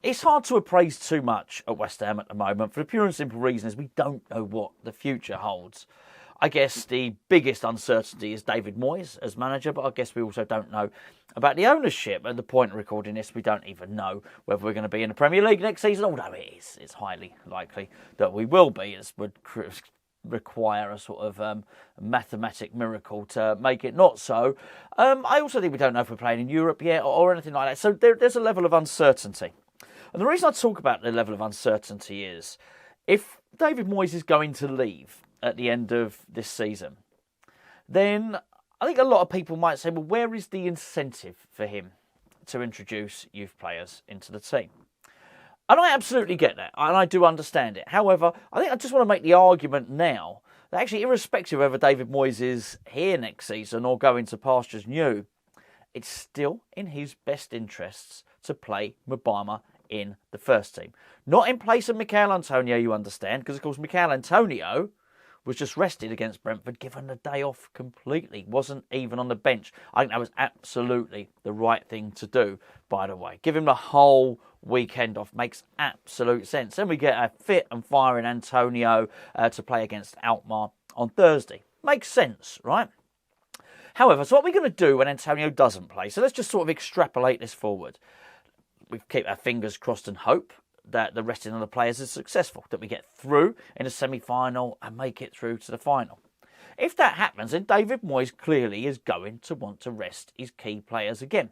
It's hard to appraise too much at West Ham at the moment for the pure and simple reason is we don't know what the future holds. I guess the biggest uncertainty is David Moyes as manager, but I guess we also don't know about the ownership. At the point of recording this, we don't even know whether we're going to be in the Premier League next season, although it's highly likely that we will be. It would require a sort of mathematic miracle to make it not so. I also think we don't know if we're playing in Europe yet or anything like that. So there's a level of uncertainty. And the reason I talk about the level of uncertainty is if David Moyes is going to leave at the end of this season, then I think a lot of people might say, well, where is the incentive for him to introduce youth players into the team? And I absolutely get that, and I do understand it. However, I think I just want to make the argument now that actually, irrespective of whether David Moyes is here next season or going to pastures new, it's still in his best interests to play Mubama in the first team. Not in place of Michail Antonio, you understand, because of course Michail Antonio was just rested against Brentford, given the day off completely, wasn't even on the bench. I think that was absolutely the right thing to do, by the way. Give him the whole weekend off, makes absolute sense. Then we get a fit and firing Antonio to play against Alkmaar on Thursday. Makes sense, right? However, so what are we going to do when Antonio doesn't play? So let's just sort of extrapolate this forward. We keep our fingers crossed and hope that the resting of the players is successful, that we get through in a semi-final and make it through to the final. If that happens, then David Moyes clearly is going to want to rest his key players again.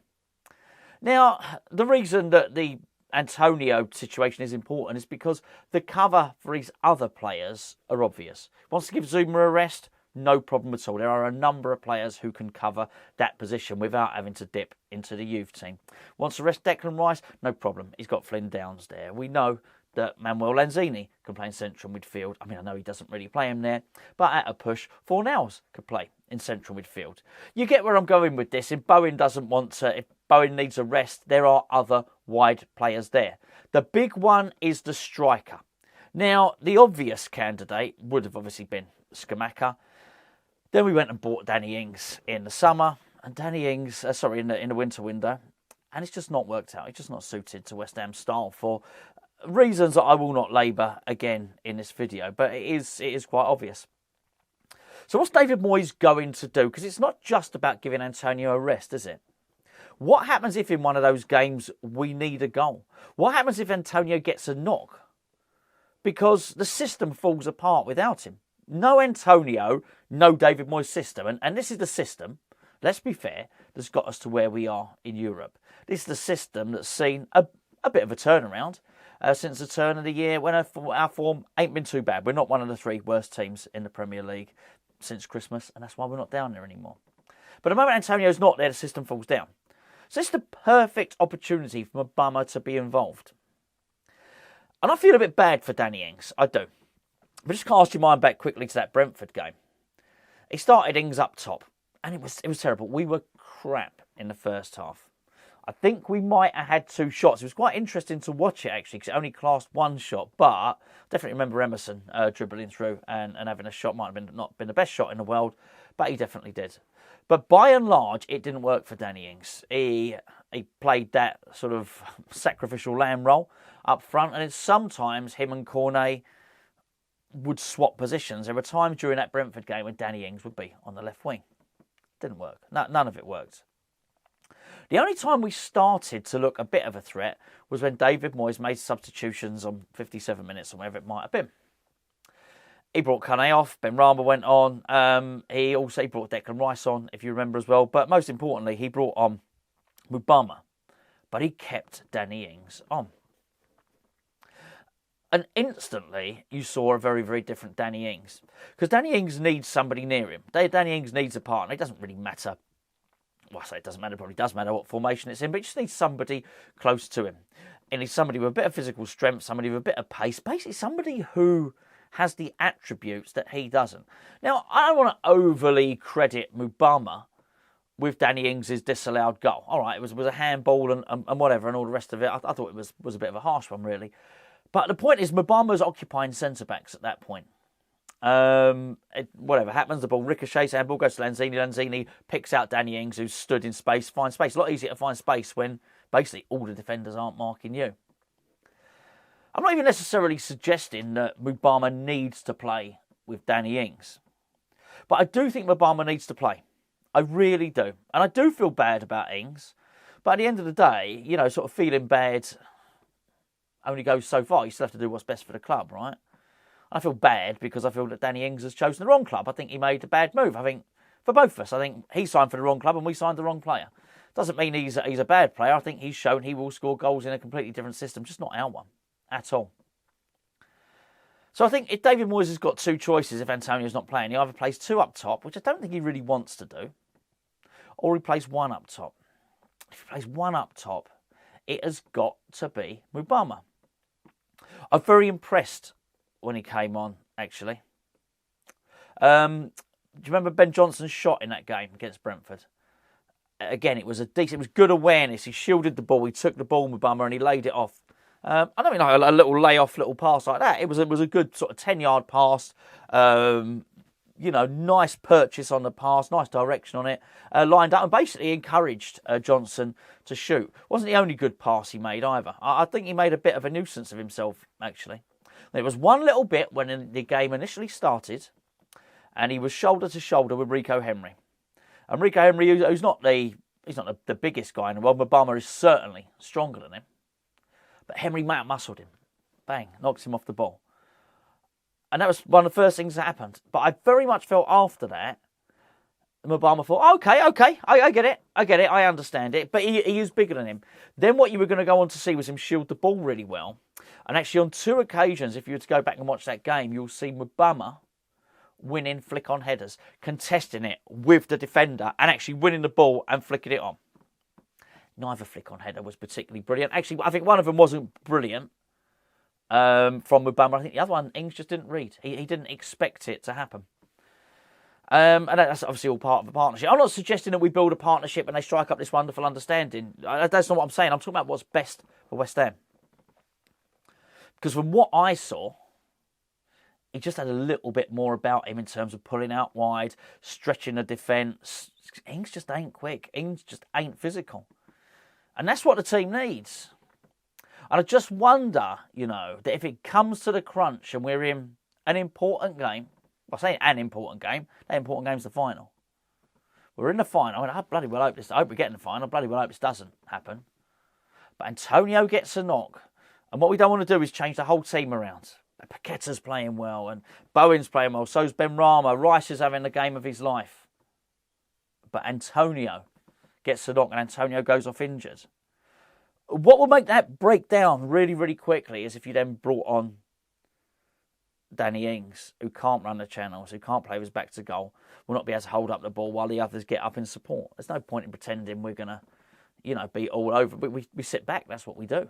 Now, the reason that the Antonio situation is important is because the cover for his other players are obvious. Wants to give Zuma a rest? No problem at all. There are a number of players who can cover that position without having to dip into the youth team. Wants to rest Declan Rice? No problem. He's got Flynn Downs there. We know that Manuel Lanzini can play in central midfield. I mean, I know he doesn't really play him there, but at a push, Fornals could play in central midfield. You get where I'm going with this. If Bowen needs a rest, there are other wide players there. The big one is the striker. Now, the obvious candidate would have obviously been Scamacca. Then we went and bought Danny Ings in the summer, and in the winter window, and it's just not worked out. It's just not suited to West Ham's style for reasons that I will not labour again in this video, but it is quite obvious. So what's David Moyes going to do? Because it's not just about giving Antonio a rest, is it? What happens if in one of those games we need a goal? What happens if Antonio gets a knock? Because the system falls apart without him. No Antonio, no David Moyes system. And this is the system, let's be fair, that's got us to where we are in Europe. This is the system that's seen a bit of a turnaround since the turn of the year when our form ain't been too bad. We're not one of the 3 worst teams in the Premier League since Christmas, and that's why we're not down there anymore. But the moment Antonio's not there, the system falls down. So it's the perfect opportunity for Mubama to be involved. And I feel a bit bad for Danny Ings, I do. But just cast your mind back quickly to that Brentford game. He started Ings up top, and it was terrible. We were crap in the first half. I think we might have had 2 shots. It was quite interesting to watch it, actually, because it only classed 1 shot. But I definitely remember Emerson dribbling through and having a shot. Might have not been the best shot in the world, but he definitely did. But by and large, it didn't work for Danny Ings. He played that sort of sacrificial lamb role up front, and then sometimes him and Cornet would swap positions. There were times during that Brentford game when Danny Ings would be on the left wing. Didn't work. None of it worked. The only time we started to look a bit of a threat was when David Moyes made substitutions on 57 minutes or whatever it might have been. He brought Kane off, Ben Rama went on. He brought Declan Rice on, if you remember as well. But most importantly, he brought on Mubama. But he kept Danny Ings on. And instantly, you saw a very, very different Danny Ings. Because Danny Ings needs somebody near him. Danny Ings needs a partner. It doesn't really matter. Well, I say it doesn't matter. It probably does matter what formation it's in. But he just needs somebody close to him. And he's somebody with a bit of physical strength, somebody with a bit of pace. Basically, somebody who has the attributes that he doesn't. Now, I don't want to overly credit Mubama with Danny Ings' disallowed goal. All right, it was a handball and whatever and all the rest of it. I thought it was a bit of a harsh one, really. But the point is, Mubama's occupying centre-backs at that point. Whatever happens, the ball ricochets, and ball goes to Lanzini. Lanzini picks out Danny Ings, who's stood in space, finds space. A lot easier to find space when basically all the defenders aren't marking you. I'm not even necessarily suggesting that Mubama needs to play with Danny Ings. But I do think Mubama needs to play. I really do. And I do feel bad about Ings. But at the end of the day, you know, sort of feeling bad only goes so far. You still have to do what's best for the club, right? I feel bad because I feel that Danny Ings has chosen the wrong club. I think he made a bad move. I think for both of us, I think he signed for the wrong club and we signed the wrong player. Doesn't mean he's a bad player. I think he's shown he will score goals in a completely different system, just not our one at all. So I think if David Moyes has got two choices if Antonio's not playing, he either plays two up top, which I don't think he really wants to do, or he plays one up top. If he plays one up top, it has got to be Mubama. I'm very impressed when he came on, actually. Do you remember Ben Johnson's shot in that game against Brentford? Again, it was good awareness. He shielded the ball, he took the ball, Mubama, and he laid it off. I don't mean like a little lay-off, little pass like that. It was a good sort of 10-yard pass. You know, nice purchase on the pass, nice direction on it. Lined up and basically encouraged Johnson to shoot. Wasn't the only good pass he made either. I think he made a bit of a nuisance of himself, actually. There was one little bit when the game initially started, and he was shoulder to shoulder with Rico Henry. And Rico Henry, who's not the biggest guy in the world, Mubama is certainly stronger than him. But Henry muscled him. Bang, knocks him off the ball. And that was one of the first things that happened. But I very much felt after that, Mubama thought, okay, I get it, I understand it. But he is bigger than him. Then what you were going to go on to see was him shield the ball really well. And actually on two occasions, if you were to go back and watch that game, you'll see Mubama winning flick-on headers, contesting it with the defender and actually winning the ball and flicking it on. Neither flick-on header was particularly brilliant. Actually, I think one of them wasn't brilliant from Mubama. I think the other one, Ings just didn't read. He didn't expect it to happen. And that's obviously all part of a partnership. I'm not suggesting that we build a partnership and they strike up this wonderful understanding. That's not what I'm saying. I'm talking about what's best for West Ham. Because from what I saw, he just had a little bit more about him in terms of pulling out wide, stretching the defence. Ings just ain't quick. Ings just ain't physical. And that's what the team needs. And I just wonder, you know, that if it comes to the crunch and we're in an important game, I say an important game, that important game's the final. We're in the final. I bloody well hope this. I hope we get in the final. I bloody well hope this doesn't happen. But Antonio gets a knock. And what we don't want to do is change the whole team around. Paqueta's playing well and Bowen's playing well. So's Ben Rama. Rice is having the game of his life. But Antonio gets the knock and Antonio goes off injured. What will make that break down really, really quickly is if you then brought on Danny Ings, who can't run the channels, who can't play with his back to goal, will not be able to hold up the ball while the others get up in support. There's no point in pretending we're going to, you know, be all over. But we sit back, that's what we do.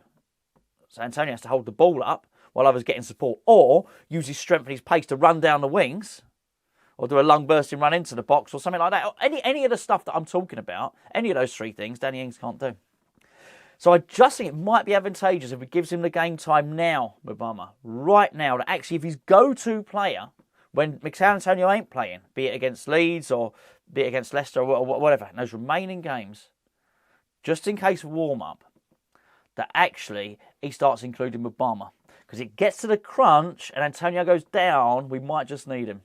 So Antonio has to hold the ball up while others get in support, or use his strength and his pace to run down the wings, or do a lung bursting run into the box, or something like that. Any of the stuff that I'm talking about, any of those three things, Danny Ings can't do. So I just think it might be advantageous if it gives him the game time now, Mubama, right now, that actually if his go-to player, when Miguel Antonio ain't playing, be it against Leeds or be it against Leicester or whatever, in those remaining games, just in case of warm-up, that actually he starts including Mubama. Because it gets to the crunch and Antonio goes down, we might just need him.